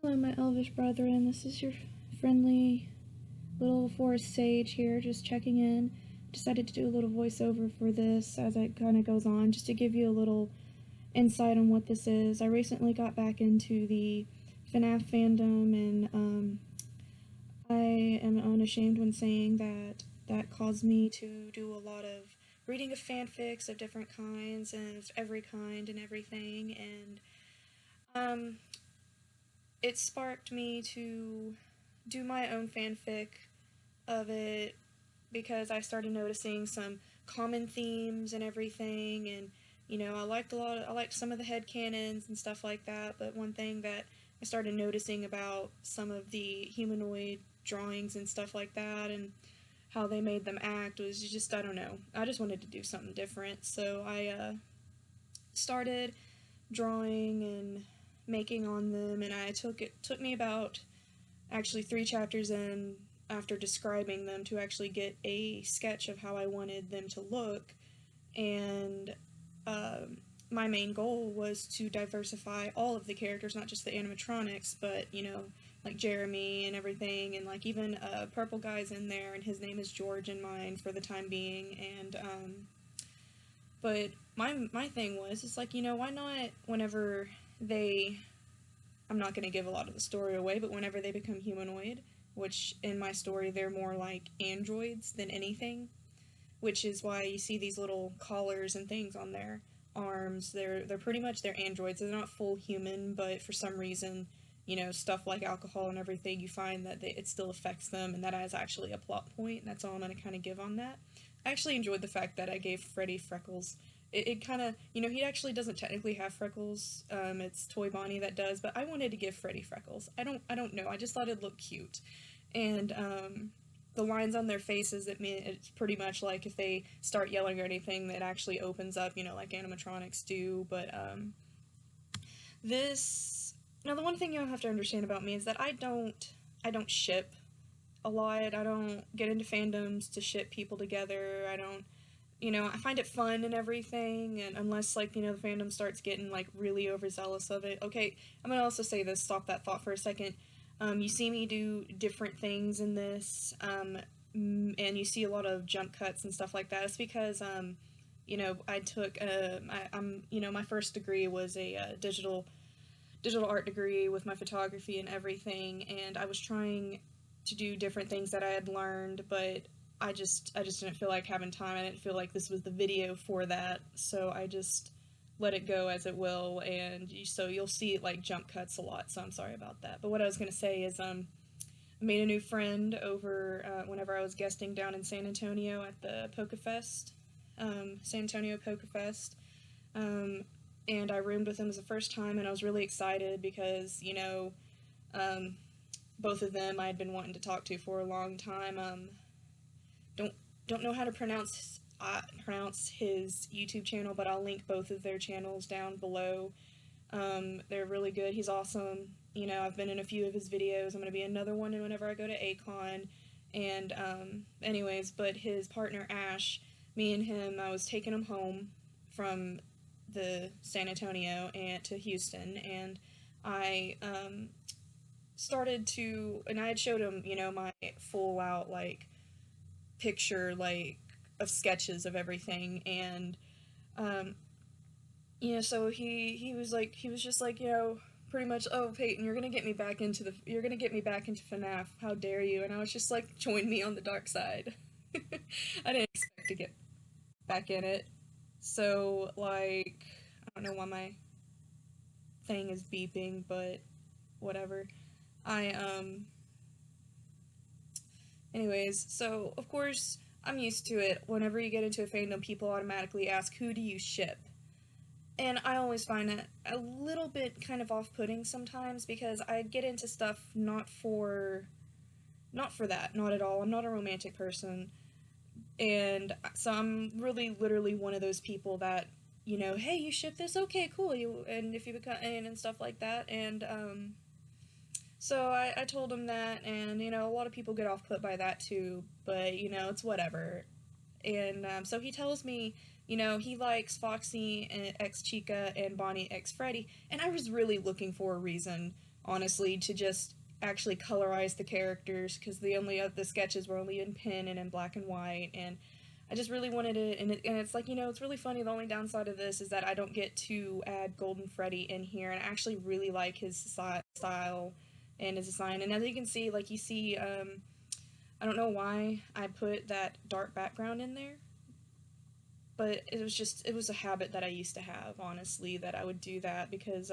Hello, my elvish brethren. This is your friendly little forest sage here, just checking in. Decided to do a little voiceover for this as it kind of goes on, just to give you a little insight on what this is. I recently got back into the FNAF fandom, and I am unashamed when saying that that caused me to do a lot of reading of fanfics of different kinds and of every kind and everything, and it sparked me to do my own fanfic of it because I started noticing some common themes and everything, and I liked some of the headcanons and stuff like that, but one thing that I started noticing about some of the humanoid drawings and stuff like that and how they made them act was just, I don't know, I just wanted to do something different, so I started drawing and making on them, and it took me about actually 3 chapters in after describing them to actually get a sketch of how I wanted them to look. And my main goal was to diversify all of the characters, not just the animatronics, but like Jeremy and everything, and like even purple guy's in there, and his name is George in mine for the time being. And but my thing was, it's like, why not whenever they, I'm not going to give a lot of the story away, but whenever they become humanoid, which in my story they're more like androids than anything, which is why you see these little collars and things on their arms. They're pretty much, they're androids. They're not full human, but for some reason, stuff like alcohol and everything, you find that it still affects them, and that is actually a plot point, and that's all I'm going to kind of give on that. I actually enjoyed the fact that I gave Freddy freckles. It kind of, he actually doesn't technically have freckles. It's Toy Bonnie that does, but I wanted to give Freddy freckles. I don't know. I just thought it'd look cute, and the lines on their faces, it mean it's pretty much like if they start yelling or anything, that actually opens up, like animatronics do. But this now, the one thing you'll have to understand about me is that I don't ship a lot. I don't get into fandoms to ship people together. I don't, I find it fun and everything, and unless, like, the fandom starts getting, like, really overzealous of it. Okay, I'm gonna also say this, stop that thought for a second. You see me do different things in this, and you see a lot of jump cuts and stuff like that. It's because, I took, my first degree was a digital art degree with my photography and everything, and I was trying to do different things that I had learned, but I just didn't feel like having time. I didn't feel like this was the video for that, so I just let it go as it will, and so you'll see like jump cuts a lot, so I'm sorry about that. But what I was going to say is I made a new friend over whenever I was guesting down in San Antonio at the PokeFest, San Antonio PokeFest, and I roomed with him as the first time, and I was really excited because, both of them I had been wanting to talk to for a long time. Don't know how to pronounce his YouTube channel, but I'll link both of their channels down below. They're really good. He's awesome. I've been in a few of his videos. I'm going to be another one whenever I go to A-Kon. And anyways, but his partner Ash, me and him, I was taking him home from the San Antonio and to Houston, and I started to, and I had showed him, my full out like picture like of sketches of everything, and so he was just like, pretty much, oh, Peyton, you're gonna get me back into FNAF, how dare you? And I was just like, join me on the dark side. I didn't expect to get back in it, so like, I don't know why my thing is beeping, but whatever. I Anyways, so of course I'm used to it. Whenever you get into a fandom, people automatically ask, who do you ship? And I always find it a little bit kind of off-putting sometimes, because I get into stuff not for that, not at all. I'm not a romantic person. And so I'm really literally one of those people that, hey, you ship this? Okay, cool. And if you become, and stuff like that. And so I told him that, and a lot of people get off put by that too, but it's whatever. And so he tells me, he likes Foxy x Chica and Bonnie x Freddy, and I was really looking for a reason honestly, to just actually colorize the characters, because the sketches were only in pen and in black and white, and I just really wanted it, and it's like, it's really funny. The only downside of this is that I don't get to add Golden Freddy in here, and I actually really like his style and his design. And as you can see, like, you see, I don't know why I put that dark background in there, but it was a habit that I used to have, honestly, that I would do that, because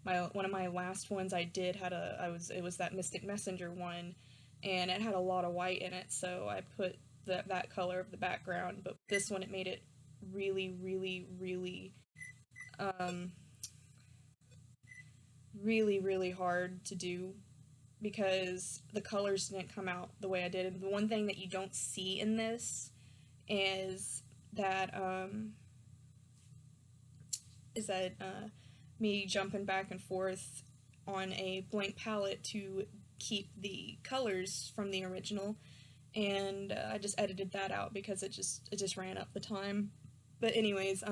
one of my last ones I did had it was that Mystic Messenger one, and it had a lot of white in it, so I put that color of the background. But this one, it made it really, really, really, um, really, really hard to do, because the colors didn't come out the way I did. And the one thing that you don't see in this is that is that me jumping back and forth on a blank palette to keep the colors from the original, and I just edited that out because it just ran up the time. But anyways,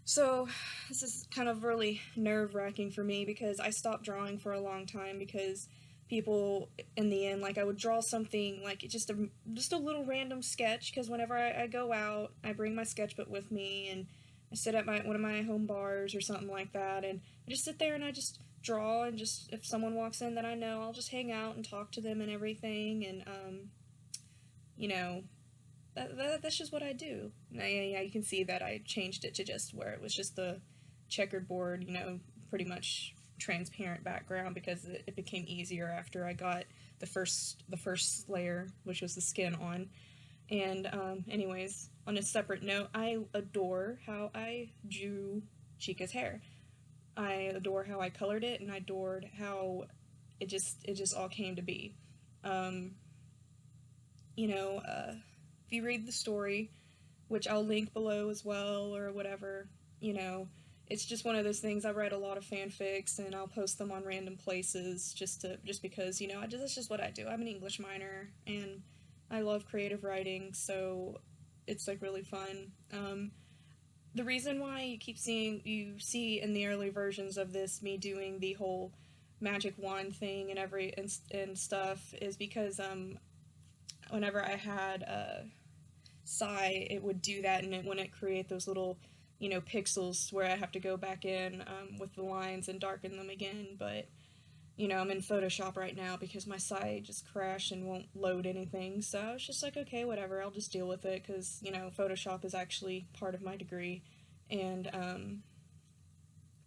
so this is kind of really nerve-wracking for me, because I stopped drawing for a long time, because people, in the end, like, I would draw something like just a little random sketch, because whenever I go out, I bring my sketchbook with me, and I sit at one of my home bars or something like that, and I just sit there and I just draw, and just, if someone walks in that I know, I'll just hang out and talk to them and everything. And you know that's just what I do. Yeah, you can see that I changed it to just where it was just the checkered board, pretty much transparent background, because it became easier after I got the first layer, which was the skin, on. And anyways, on a separate note, I adore how I drew Chica's hair. I adore how I colored it, and I adored how it just all came to be. Um, if you read the story, which I'll link below as well, or whatever, you know, it's just one of those things. I write a lot of fanfics, and I'll post them on random places, just because, that's just what I do. I'm an English minor, and I love creative writing, so it's like really fun. The reason why you see in the early versions of this me doing the whole magic wand thing and stuff, is because whenever I had it would do that, and it wouldn't create those little, pixels where I have to go back in with the lines and darken them again. But, I'm in Photoshop right now because my site just crashed and won't load anything. So I was just like, okay, whatever, I'll just deal with it, because, Photoshop is actually part of my degree. And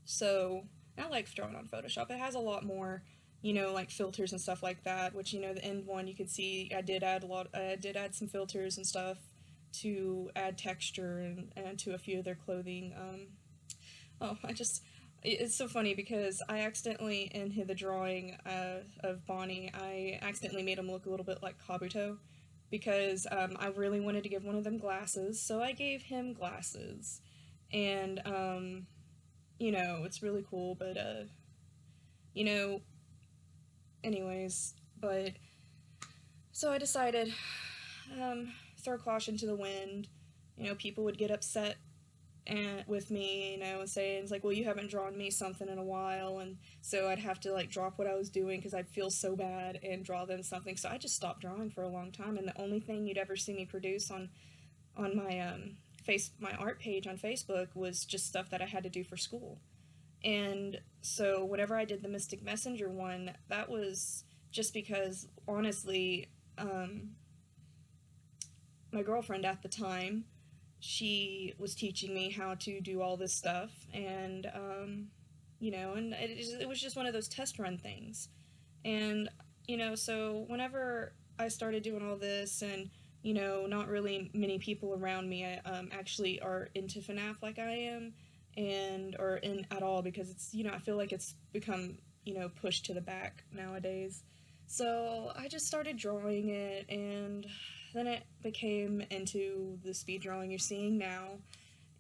so I like drawing on Photoshop. It has a lot more, like filters and stuff like that, which, the end one, you can see I did add some filters and stuff to add texture and to a few of their clothing. Oh, it's so funny, because I accidentally, in the drawing of Bonnie, I accidentally made him look a little bit like Kabuto, because I really wanted to give one of them glasses, so I gave him glasses. And, it's really cool, but, you know, anyways, but, so I decided, throw caution to the wind. People would get upset with me, and say, it's like, well, you haven't drawn me something in a while, and so I'd have to, like, drop what I was doing, because I'd feel so bad, and draw them something. So I just stopped drawing for a long time, and the only thing you'd ever see me produce on my art page on Facebook was just stuff that I had to do for school. And so whenever I did the Mystic Messenger one, that was just because, honestly, my girlfriend at the time, she was teaching me how to do all this stuff, and, and it was just one of those test run things. And, so whenever I started doing all this, and, not really many people around me actually are into FNAF like I am, or in at all, because it's, I feel like it's become, pushed to the back nowadays. So I just started drawing it, and then it became into the speed drawing you're seeing now.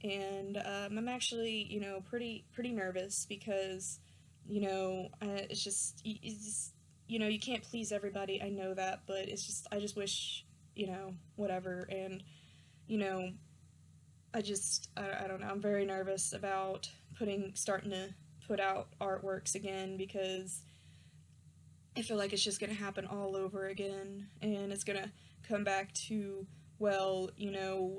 And I'm actually, pretty nervous, because, it's just, you can't please everybody. I know that, but I just wish, whatever. And, you know, I don't know. I'm very nervous about starting to put out artworks again because I feel like it's just going to happen all over again, and it's going to come back to, well, you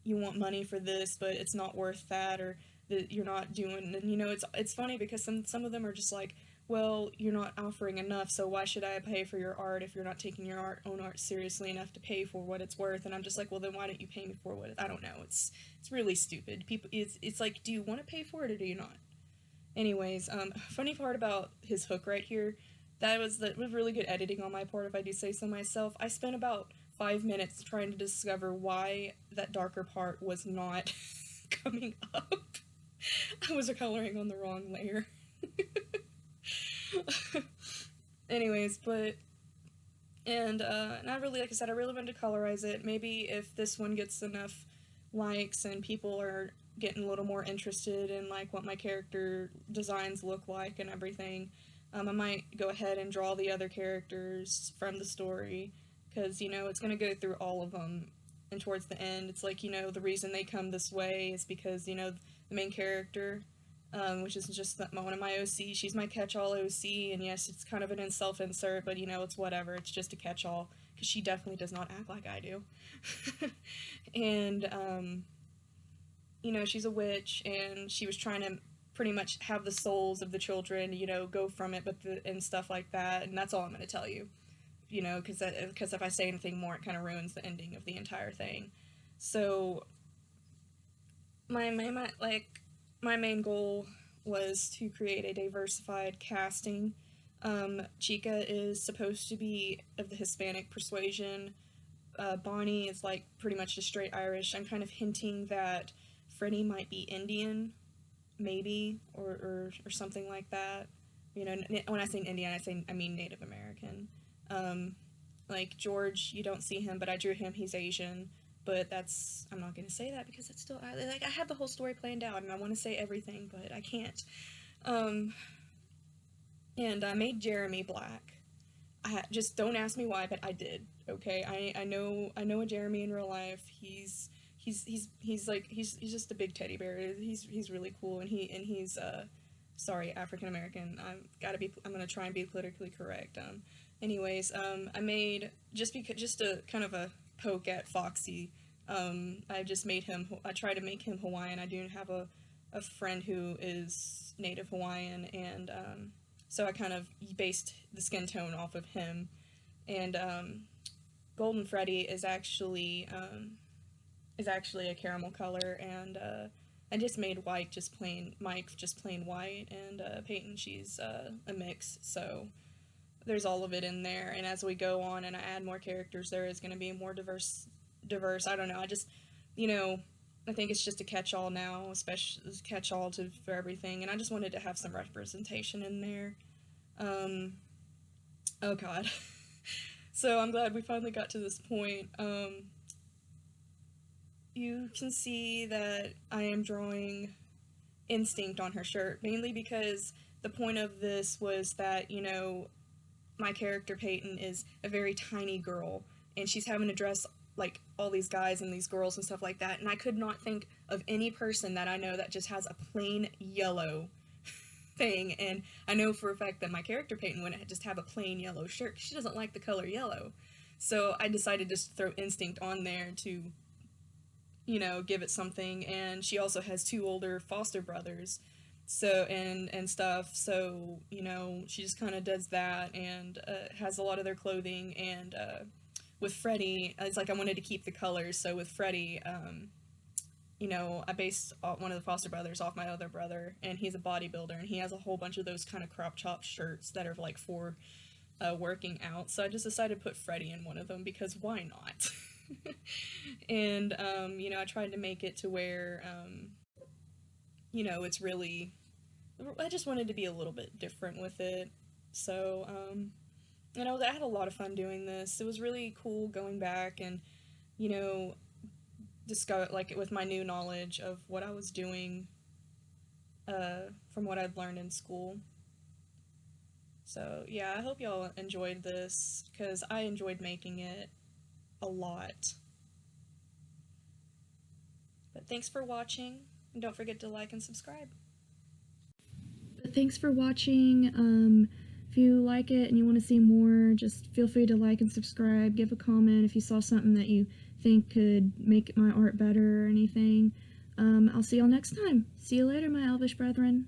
you want money for this, but it's not worth that, or that you're not doing. And it's funny because some of them are just like, well, you're not offering enough, so why should I pay for your art if you're not taking your own art seriously enough to pay for what it's worth? And I'm just like, well, then why don't you pay me for what I don't know. It's really stupid. People, it's like, do you want to pay for it or do you not? Anyways, funny part about his hook right here, that was really good editing on my part, if I do say so myself. I spent about 5 minutes trying to discover why that darker part was not coming up. I was coloring on the wrong layer. Anyways, and I really, like I said, I really wanted to colorize it. Maybe if this one gets enough likes and people are getting a little more interested in like what my character designs look like and everything, I might go ahead and draw the other characters from the story, because it's going to go through all of them, and towards the end it's like, the reason they come this way is because the main character, which is just one of my OC. She's my catch-all OC, and yes, it's kind of an self-insert, but it's whatever. It's just a catch-all, because she definitely does not act like I do. And, she's a witch, and she was trying to pretty much have the souls of the children, go from it, and stuff like that, and that's all I'm going to tell you. Because if I say anything more, it kind of ruins the ending of the entire thing. So, my main goal was to create a diversified casting. Chica is supposed to be of the Hispanic persuasion. Bonnie is like pretty much just straight Irish. I'm kind of hinting that Freddie might be Indian, maybe, or something like that. When I say Indian, I mean Native American. Like George, you don't see him, but I drew him. He's Asian. But I'm not going to say that because it's still, I had the whole story planned out and I want to say everything, but I can't. And I made Jeremy black. Just don't ask me why, but I did. Okay, I know a Jeremy in real life. He's just a big teddy bear. He's really cool, and he's sorry, African American. I'm gonna try and be politically correct. Anyways, I made just to kind of a poke at Foxy. I just made him. I tried to make him Hawaiian. I do have a friend who is Native Hawaiian, and so I kind of based the skin tone off of him. And Golden Freddy is actually a caramel color, and I just made Mike just plain white, and Peyton, she's a mix. So there's all of it in there, and as we go on and I add more characters, there is going to be more diverse. I don't know. I think it's just a catch-all now, especially catch-all for everything, and I just wanted to have some representation in there. Oh god. So I'm glad we finally got to this point. You can see that I am drawing instinct on her shirt, mainly because the point of this was that, my character Peyton is a very tiny girl, and she's having to dress like all these guys and these girls and stuff like that, and I could not think of any person that I know that just has a plain yellow thing, and I know for a fact that my character Peyton wouldn't just have a plain yellow shirt. She doesn't like the color yellow. So I decided to just throw instinct on there to, give it something, and she also has 2 older foster brothers, so, and stuff, so, she just kind of does that, and has a lot of their clothing, and with Freddie, it's like I wanted to keep the colors, so with Freddie, I based one of the foster brothers off my other brother, and he's a bodybuilder, and he has a whole bunch of those kind of crop top shirts that are like for working out, so I just decided to put Freddie in one of them, because why not? And, I tried to make it to where, it's really, I just wanted to be a little bit different with it, so, I had a lot of fun doing this. It was really cool going back and, discover, like, with my new knowledge of what I was doing, from what I've learned in school. So, yeah, I hope y'all enjoyed this, because I enjoyed making it a lot. But thanks for watching. And don't forget to like and subscribe. But thanks for watching. If you like it and you want to see more, just feel free to like and subscribe. Give a comment if you saw something that you think could make my art better or anything. I'll see y'all next time. See you later, my elvish brethren.